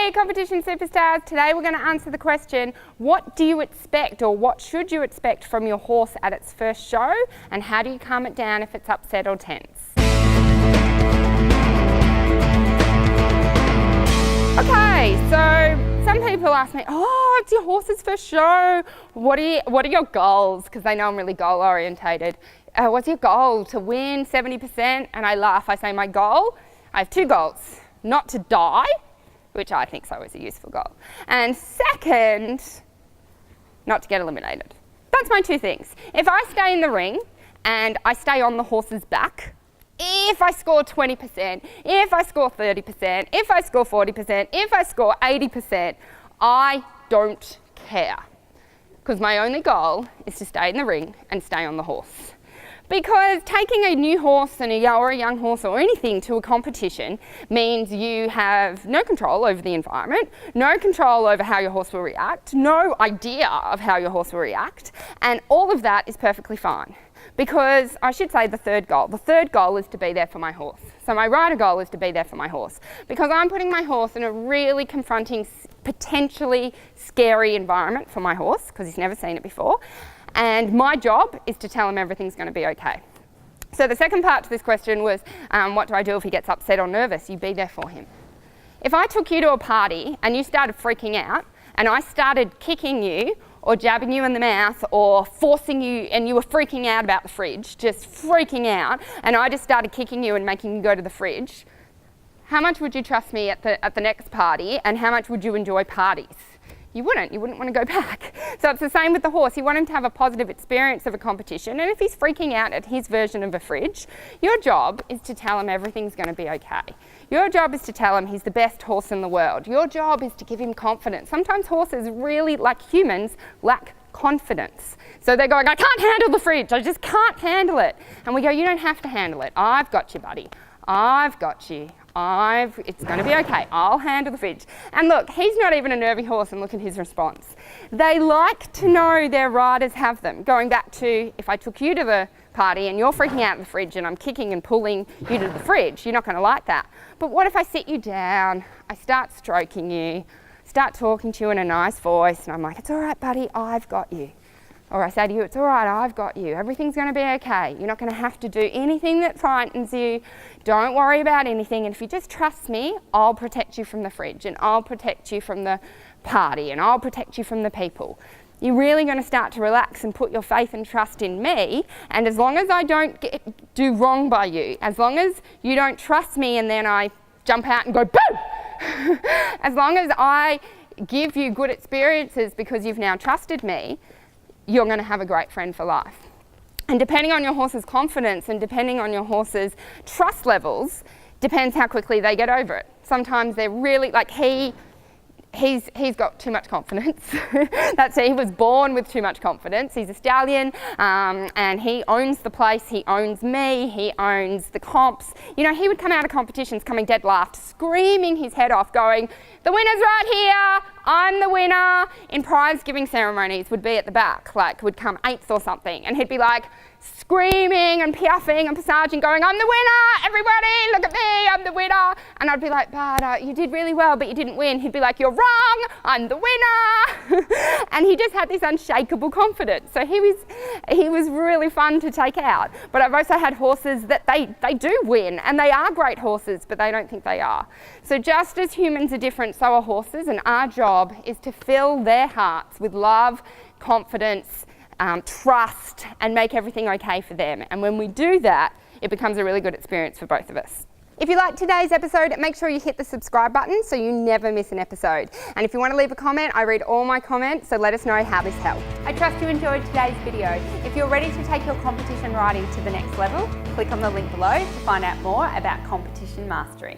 Hey competition superstars, today we're going to answer the question, what do you expect or what should you expect from your horse at its first show, and how do you calm it down if it's upset or tense? Okay, so some people ask me, oh, it's your horse's first show, what are your goals? Because they know I'm really goal orientated. What's your goal? To win 70%? And I laugh, I say my goal, I have two goals. Not to die, which I think is always a useful goal. And second, not to get eliminated. That's my two things. If I stay in the ring and I stay on the horse's back, if I score 20%, if I score 30%, if I score 40%, if I score 80%, I don't care. Because my only goal is to stay in the ring and stay on the horse. Because taking a new horse or a young horse or anything to a competition means you have no control over the environment, no control over how your horse will react, no idea of how your horse will react, and all of that is perfectly fine. Because I should say the third goal is to be there for my horse. So my rider goal is to be there for my horse. Because I'm putting my horse in a really confronting, potentially scary environment for my horse, because he's never seen it before. And my job is to tell him everything's going to be okay. So the second part to this question was, what do I do if he gets upset or nervous? You be there for him. If I took you to a party and you started freaking out, and I started kicking you or jabbing you in the mouth or forcing you, and you were freaking out about the fridge, just freaking out, and I just started kicking you and making you go to the fridge, how much would you trust me at the next party, and how much would you enjoy parties? You wouldn't want to go back. So it's the same with the horse. You want him to have a positive experience of a competition, and if he's freaking out at his version of a fridge, your job is to tell him everything's going to be okay. Your job is to tell him he's the best horse in the world. Your job is to give him confidence. Sometimes horses really, like humans, lack confidence. So they're going, I can't handle the fridge, I just can't handle it. And we go, you don't have to handle it. I've got you, buddy. I've got you. It's going to be okay. I'll handle the fridge. And look, he's not even a nervy horse, and look at his response. They like to know their riders have them. Going back to, if I took you to the party and you're freaking out in the fridge and I'm kicking and pulling you to the fridge, you're not going to like that. But what if I sit you down, I start stroking you, start talking to you in a nice voice, and I'm like, it's all right, buddy, I've got you. Or I say to you, it's all right, I've got you. Everything's going to be okay. You're not going to have to do anything that frightens you. Don't worry about anything. And if you just trust me, I'll protect you from the fridge, and I'll protect you from the party, and I'll protect you from the people. You're really going to start to relax and put your faith and trust in me. And as long as I don't do wrong by you, as long as you don't trust me and then I jump out and go, boo! As long as I give you good experiences because you've now trusted me, you're going to have a great friend for life. And depending on your horse's confidence and depending on your horse's trust levels, depends how quickly they get over it. Sometimes they're really, like he's got too much confidence. He was born with too much confidence. He's a stallion, and he owns the place, he owns me, he owns the comps. You know, he would come out of competitions coming dead last, screaming his head off, going, the winner's right here, I'm the winner. In prize giving ceremonies would be at the back, like would come 8th or something, and he'd be like screaming and piaffing and passaging, going, I'm the winner, everybody, look at me, I'm the winner. And I'd be like, but you did really well, but you didn't win. He'd be like, you're wrong, I'm the winner. And he just had this unshakable confidence. So he was really fun to take out. But I've also had horses that they do win, and they are great horses, but they don't think they are. So just as humans are different, so are horses, and our job is to fill their hearts with love, confidence, trust, and make everything okay for them. And when we do that, it becomes a really good experience for both of us. If you liked today's episode, make sure you hit the subscribe button so you never miss an episode. And if you want to leave a comment, I read all my comments, so let us know how this helped. I trust you enjoyed today's video. If you're ready to take your competition riding to the next level, click on the link below to find out more about competition mastery.